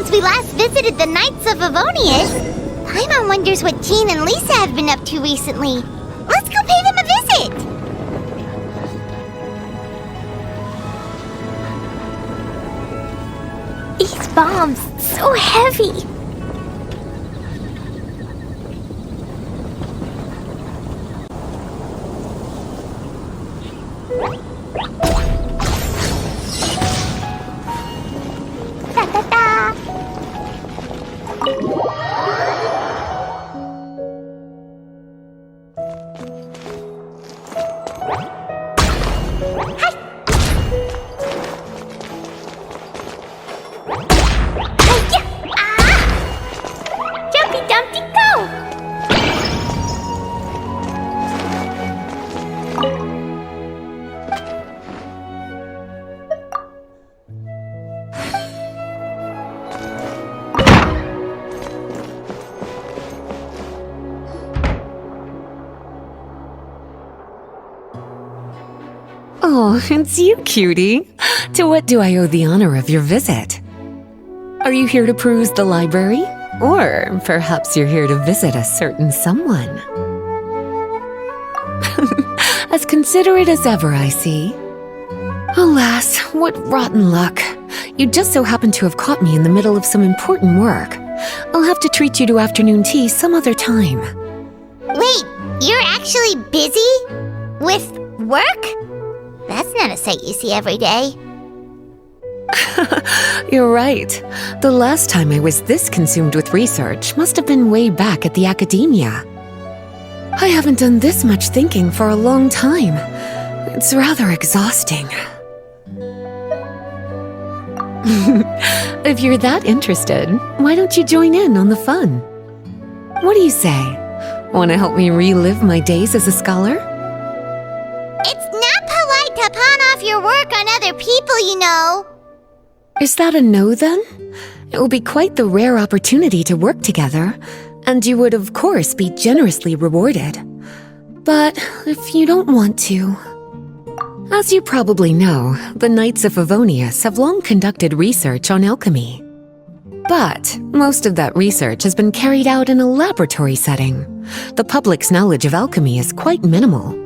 since we last visited the Knights of Avonius. Paimon wonders what Jean and Lisa have been up to recently. Let's go pay them a visit! These bombs, so heavy! Ta-ta-ta! Jumpy Dumpty, go! Oh, it's you, cutie. To what do I owe the honor of your visit? Are you here to peruse the library? Or perhaps you're here to visit a certain someone? As considerate as ever, I see. Alas, what rotten luck. You just so happen to have caught me in the middle of some important work. I'll have to treat you to afternoon tea some other time. Wait, you're actually busy? With work? That's not a sight you see every day. You're right. The last time I was this consumed with research must have been way back at the academia. I haven't done this much thinking for a long time. It's rather exhausting. If you're that interested, why don't you join in on the fun? What do you say? Want to help me relive my days as a scholar? It's not polite to pawn off your work on other people, you know. Is that a no, then? It will be quite the rare opportunity to work together, and you would, of course, be generously rewarded. But if you don't want to... As you probably know, the Knights of Avonius have long conducted research on alchemy. But most of that research has been carried out in a laboratory setting. The public's knowledge of alchemy is quite minimal.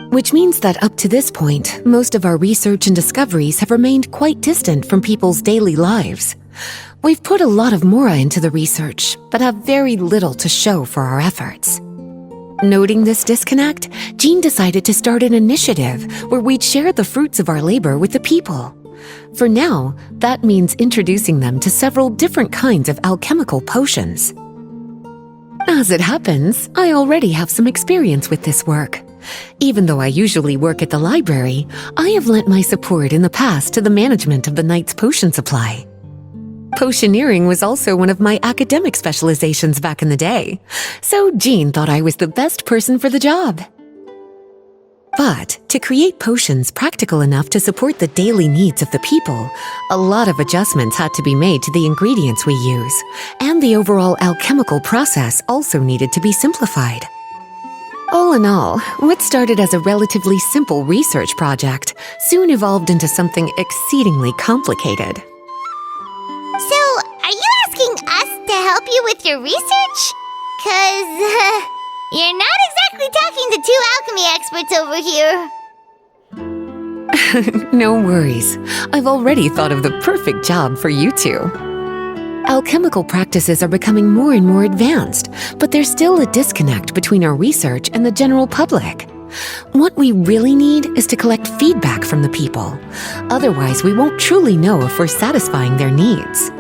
Which means that up to this point, most of our research and discoveries have remained quite distant from people's daily lives. We've put a lot of mora into the research, but have very little to show for our efforts. Noting this disconnect, Jean decided to start an initiative where we'd share the fruits of our labor with the people. For now, that means introducing them to several different kinds of alchemical potions. As it happens, I already have some experience with this work. Even though I usually work at the library, I have lent my support in the past to the management of the Knight's potion supply. Potioneering was also one of my academic specializations back in the day, so Jean thought I was the best person for the job. But to create potions practical enough to support the daily needs of the people, a lot of adjustments had to be made to the ingredients we use, and the overall alchemical process also needed to be simplified. All in all, what started as a relatively simple research project soon evolved into something exceedingly complicated. So, are you asking us to help you with your research? 'Cause, you're not exactly talking to two alchemy experts over here. No worries. I've already thought of the perfect job for you two. Alchemical practices are becoming more and more advanced, but there's still a disconnect between our research and the general public. What we really need is to collect feedback from the people. Otherwise, we won't truly know if we're satisfying their needs.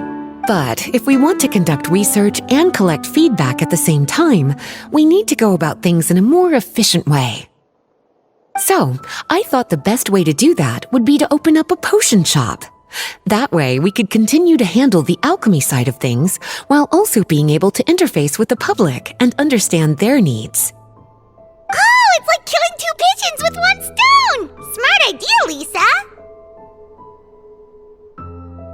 But if we want to conduct research and collect feedback at the same time, we need to go about things in a more efficient way. So, I thought the best way to do that would be to open up a potion shop. That way, we could continue to handle the alchemy side of things while also being able to interface with the public and understand their needs. Oh, it's like killing two pigeons with one stone! Smart idea, Lisa!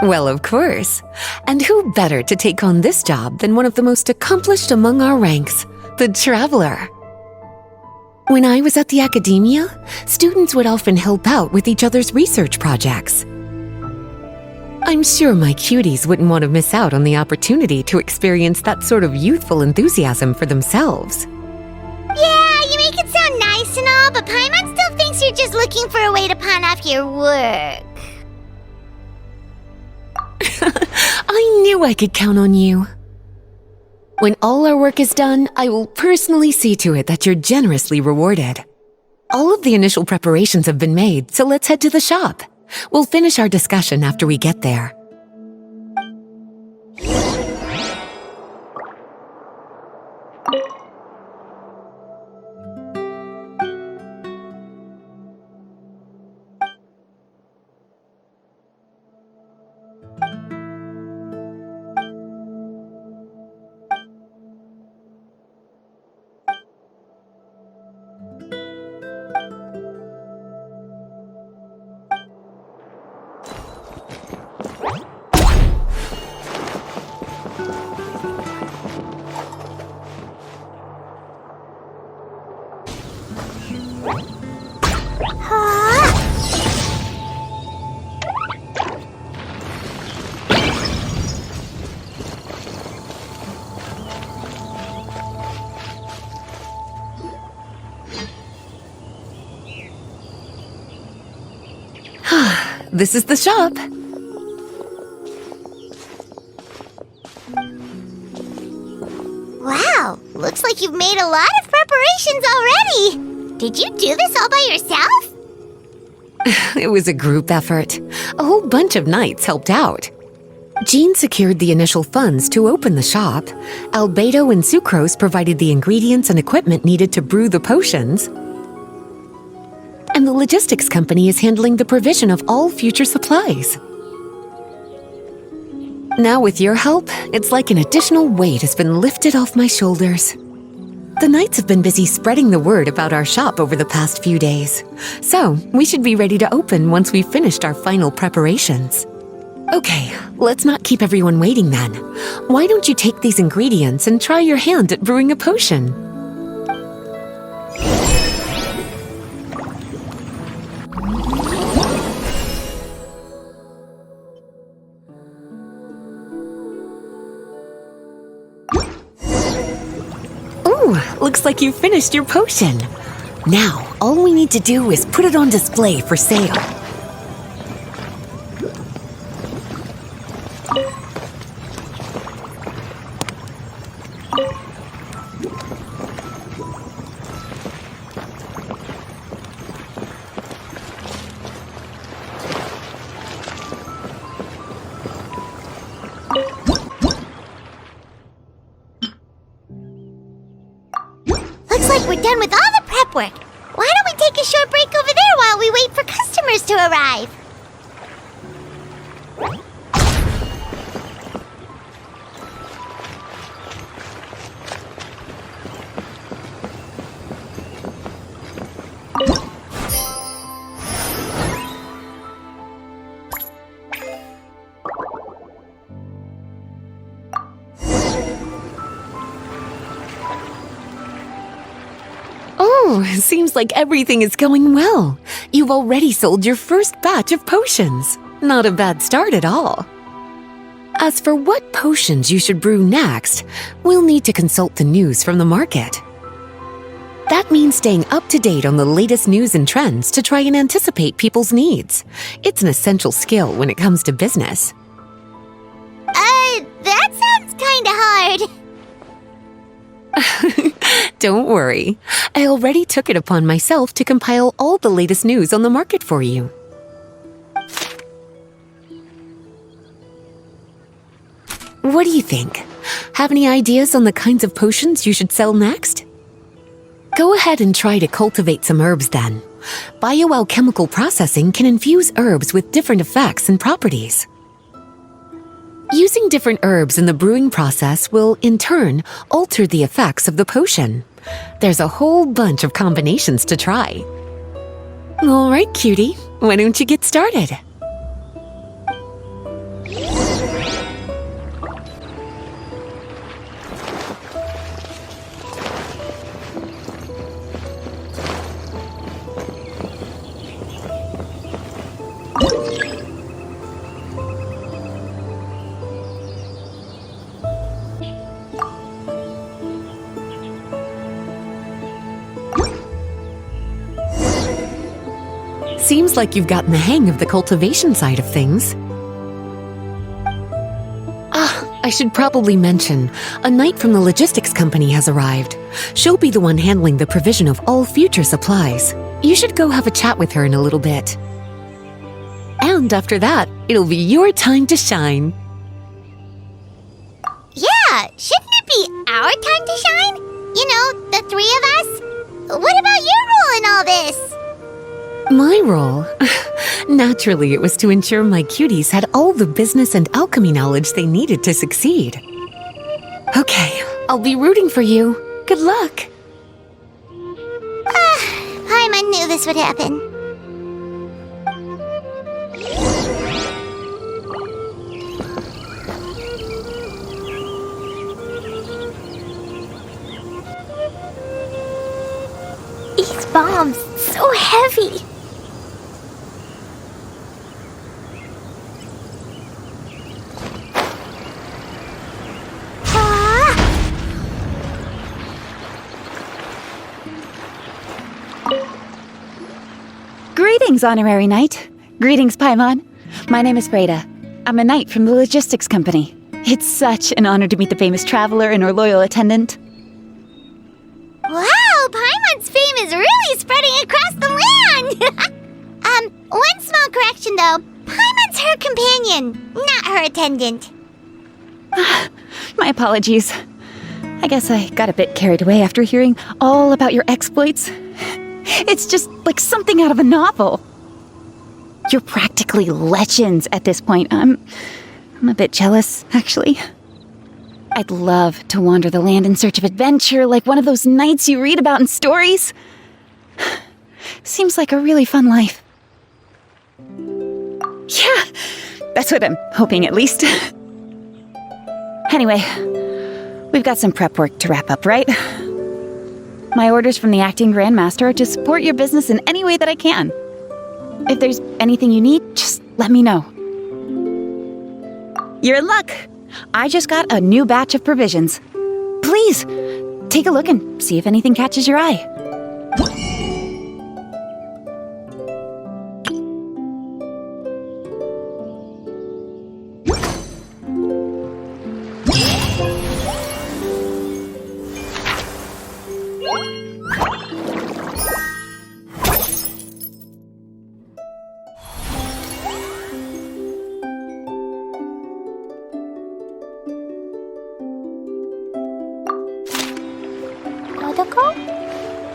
Well, of course. And who better to take on this job than one of the most accomplished among our ranks, the Traveler? When I was at the academia, students would often help out with each other's research projects. I'm sure my cuties wouldn't want to miss out on the opportunity to experience that sort of youthful enthusiasm for themselves. Yeah, you make it sound nice and all, but Paimon still thinks you're just looking for a way to pawn off your work. I knew I could count on you. When all our work is done, I will personally see to it that you're generously rewarded. All of the initial preparations have been made, so let's head to the shop. We'll finish our discussion after we get there. This is the shop. Wow, looks like you've made a lot of preparations already. Did you do this all by yourself? It was a group effort. A whole bunch of knights helped out. Jean secured the initial funds to open the shop. Albedo and Sucrose provided the ingredients and equipment needed to brew the potions. And the logistics company is handling the provision of all future supplies. Now with your help, it's like an additional weight has been lifted off my shoulders. The knights have been busy spreading the word about our shop over the past few days. So, we should be ready to open once we've finished our final preparations. Okay, let's not keep everyone waiting then. Why don't you take these ingredients and try your hand at brewing a potion? Looks like you finished your potion. Now, all we need to do is put it on display for sale. Looks like we're done with all the prep work. Why don't we take a short break over there while we wait for customers to arrive? Oh, it seems like everything is going well. You've already sold your first batch of potions. Not a bad start at all. As for what potions you should brew next, we'll need to consult the news from the market. That means staying up to date on the latest news and trends to try and anticipate people's needs. It's an essential skill when it comes to business. That sounds kinda hard. Don't worry. I already took it upon myself to compile all the latest news on the market for you. What do you think? Have any ideas on the kinds of potions you should sell next? Go ahead and try to cultivate some herbs then. Bioalchemical processing can infuse herbs with different effects and properties. Using different herbs in the brewing process will, in turn, alter the effects of the potion. There's a whole bunch of combinations to try. All right, cutie, why don't you get started? seems like you've gotten the hang of the cultivation side of things. I should probably mention, a knight from the logistics company has arrived. She'll be the one handling the provision of all future supplies. You should go have a chat with her in a little bit. And after that, it'll be your time to shine. Yeah, shouldn't it be our time to shine? You know, the three of us? What about your role in all this? My role? Naturally, it was to ensure my cuties had all the business and alchemy knowledge they needed to succeed. Okay, I'll be rooting for you. Good luck. Paimon knew this would happen. These bombs, so heavy. Greetings, Honorary Knight. Greetings, Paimon. My name is Breda. I'm a knight from the logistics company. It's such an honor to meet the famous traveler and her loyal attendant. Wow, Paimon's fame is really spreading across the land! One small correction though. Paimon's her companion, not her attendant. My apologies. I guess I got a bit carried away after hearing all about your exploits. It's just like something out of a novel. You're practically legends at this point. I'm a bit jealous, actually. I'd love to wander the land in search of adventure like one of those knights you read about in stories. Seems like a really fun life. Yeah, that's what I'm hoping at least. Anyway, we've got some prep work to wrap up, right? My orders from the acting Grand Master are to support your business in any way that I can. If there's anything you need, just let me know. You're in luck. I just got a new batch of provisions. Please, take a look and see if anything catches your eye.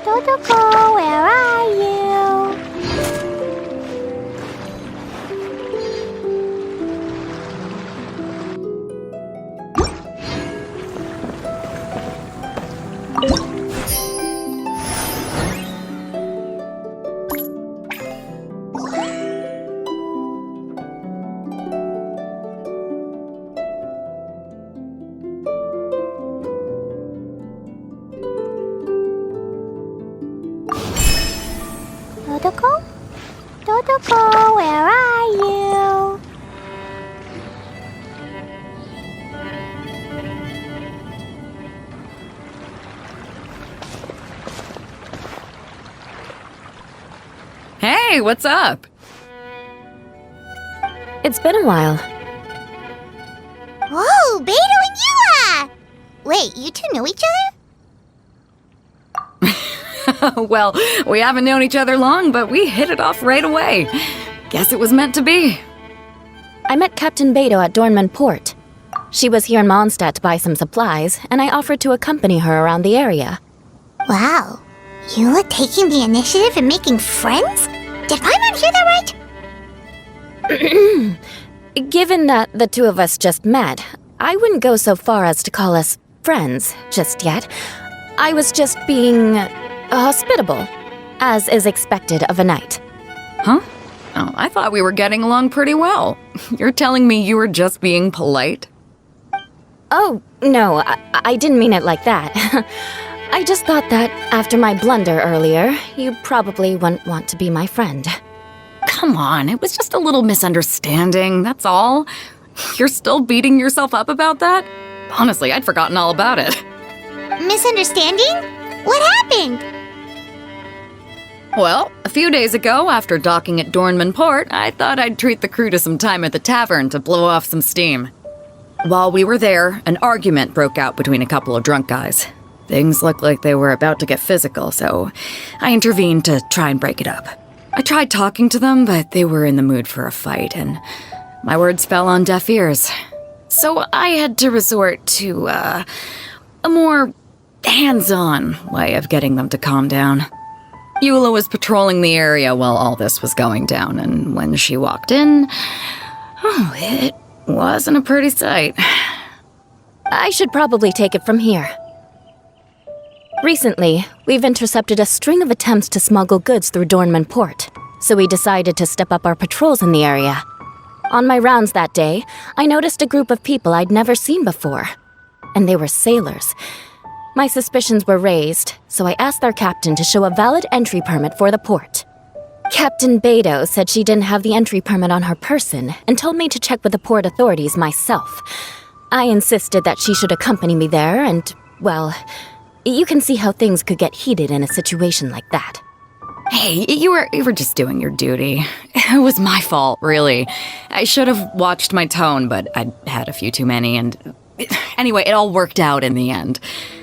Dodoko, where are you? Dodoko? Dodoko, where are you? Hey, what's up? It's been a while. Whoa, Bediou and Eula! Wait, you two know each other? Well, we haven't known each other long, but we hit it off right away. Guess it was meant to be. I met Captain Bediou at Dornman Port. She was here in Mondstadt to buy some supplies, and I offered to accompany her around the area. Wow, Eula taking the initiative and making friends? Did Paimon hear that right? Given that the two of us just met, I wouldn't go so far as to call us friends just yet. I was just being hospitable, as is expected of a knight. Huh? Oh, I thought we were getting along pretty well. You're telling me you were just being polite? Oh, no, I didn't mean it like that. I just thought that after my blunder earlier, you probably wouldn't want to be my friend. Come on, it was just a little misunderstanding, that's all. You're still beating yourself up about that? Honestly, I'd forgotten all about it. Misunderstanding? What happened? Well, few days ago, after docking at Dornman Port, I thought I'd treat the crew to some time at the tavern to blow off some steam. While we were there, an argument broke out between a couple of drunk guys. Things looked like they were about to get physical, so I intervened to try and break it up. I tried talking to them, but they were in the mood for a fight, and my words fell on deaf ears. So I had to resort to, a more hands-on way of getting them to calm down. Eula was patrolling the area while all this was going down, and when she walked in, it wasn't a pretty sight. I should probably take it from here. Recently, we've intercepted a string of attempts to smuggle goods through Dornman Port, so we decided to step up our patrols in the area. On my rounds that day, I noticed a group of people I'd never seen before, and they were sailors. My suspicions were raised, so I asked their captain to show a valid entry permit for the port. Captain Bediou said she didn't have the entry permit on her person and told me to check with the port authorities myself. I insisted that she should accompany me there and, well, you can see how things could get heated in a situation like that. Hey, you were just doing your duty. It was my fault, really. I should have watched my tone, but I'd had a few too many, and anyway, it all worked out in the end.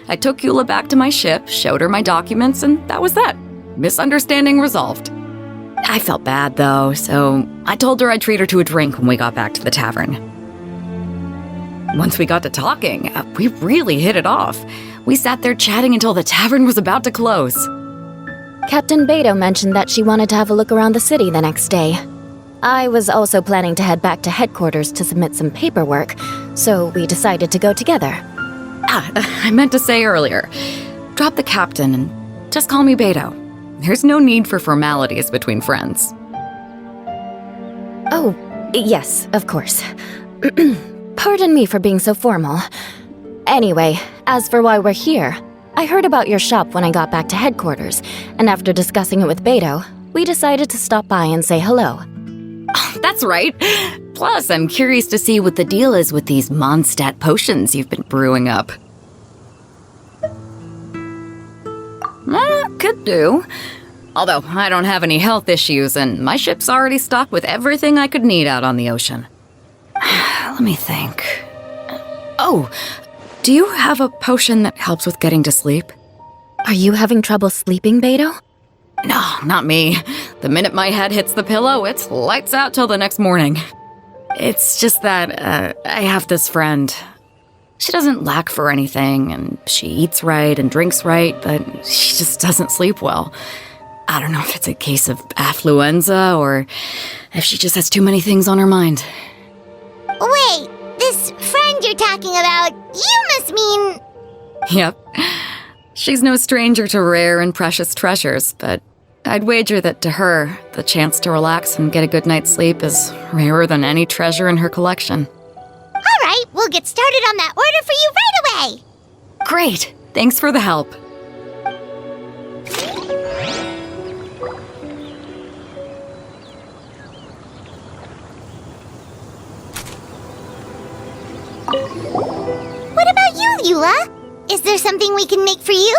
I took Eula back to my ship, showed her my documents, and that was that. Misunderstanding resolved. I felt bad, though, so I told her I'd treat her to a drink when we got back to the tavern. Once we got to talking, we really hit it off. We sat there chatting until the tavern was about to close. Captain Bediou mentioned that she wanted to have a look around the city the next day. I was also planning to head back to headquarters to submit some paperwork, so we decided to go together. I meant to say earlier, drop the captain and just call me Bediou. There's no need for formalities between friends. Oh, yes, of course. Pardon me for being so formal. Anyway, as for why we're here, I heard about your shop when I got back to headquarters, and after discussing it with Bediou, we decided to stop by and say hello. That's right. Plus, I'm curious to see what the deal is with these Mondstadt potions you've been brewing up. Could do. Although, I don't have any health issues, and my ship's already stocked with everything I could need out on the ocean. Let me think. Oh, do you have a potion that helps with getting to sleep? Are you having trouble sleeping, Bediou? No, not me. The minute my head hits the pillow, it's lights out till the next morning. It's just that, I have this friend. She doesn't lack for anything, and she eats right and drinks right, but she just doesn't sleep well. I don't know if it's a case of affluenza, or if she just has too many things on her mind. Wait, this friend you're talking about, you must mean... Yep. She's no stranger to rare and precious treasures, but I'd wager that to her, the chance to relax and get a good night's sleep is rarer than any treasure in her collection. All right, we'll get started on that order for you right away. Great! Thanks for the help. What about you, Eula? Is there something we can make for you?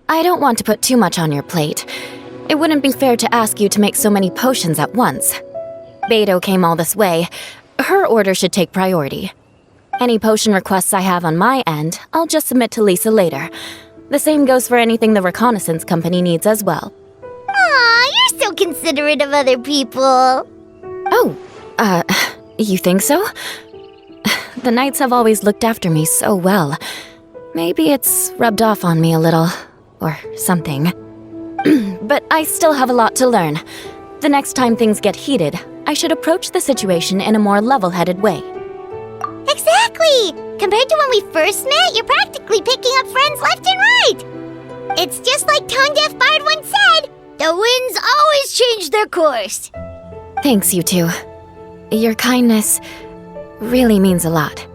I don't want to put too much on your plate. It wouldn't be fair to ask you to make so many potions at once. Bediou came all this way. Her order should take priority. Any potion requests I have on my end, I'll just submit to Lisa later. The same goes for anything the reconnaissance company needs as well. Aw, you're so considerate of other people. Oh, you think so? The Knights have always looked after me so well. Maybe it's rubbed off on me a little, or something. But I still have a lot to learn. The next time things get heated, I should approach the situation in a more level-headed way. Exactly! Compared to when we first met, you're practically picking up friends left and right. It's just like Tone Deaf Bard once said, the winds always change their course. Thanks, you two. Your kindness really means a lot.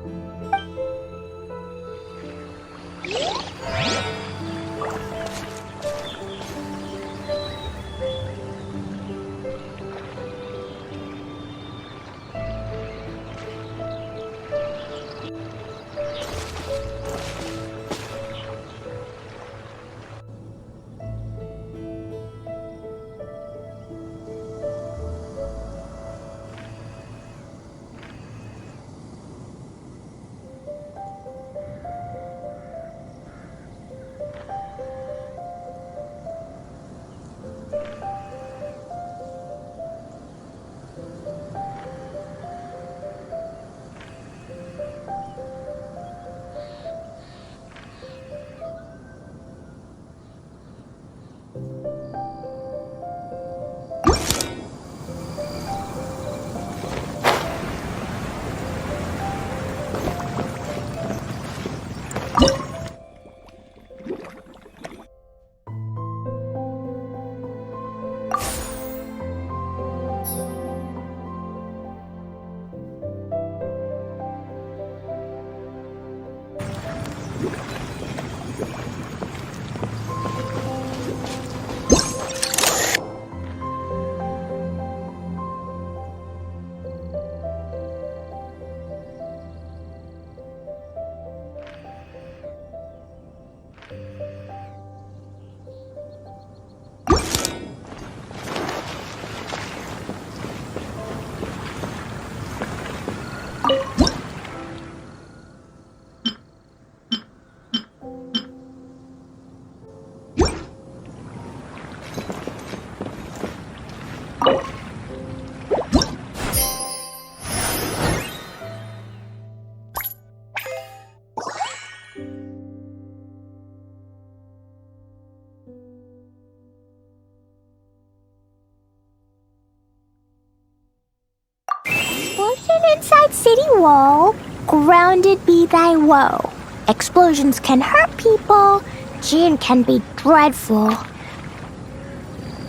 Hidden inside city wall, grounded be thy woe. Explosions can hurt people, gin can be dreadful.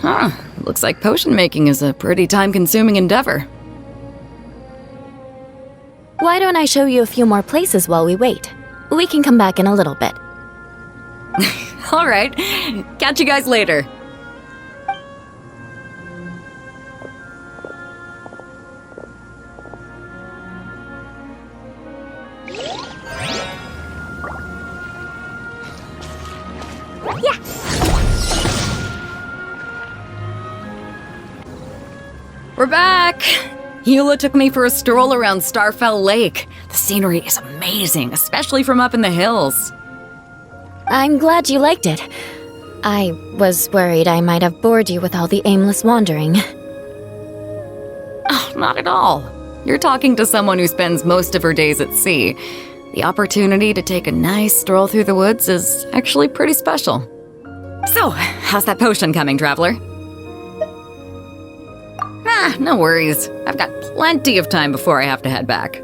Huh. Looks like potion making is a pretty time-consuming endeavor. Why don't I show you a few more places while we wait? We can come back in a little bit. All right. Catch you guys later. We're back! Eula took me for a stroll around Starfell Lake. The scenery is amazing, especially from up in the hills. I'm glad you liked it. I was worried I might have bored you with all the aimless wandering. Oh, not at all. You're talking to someone who spends most of her days at sea. The opportunity to take a nice stroll through the woods is actually pretty special. So, how's that potion coming, traveler? No worries. I've got plenty of time before I have to head back.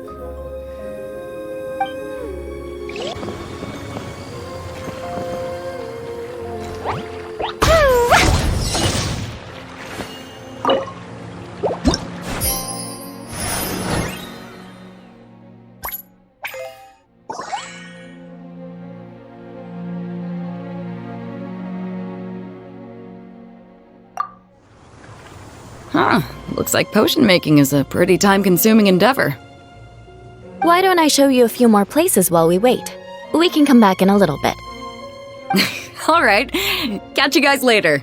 Huh. Looks like potion making is a pretty time-consuming endeavor. Why don't I show you a few more places while we wait? We can come back in a little bit. All right. Catch you guys later.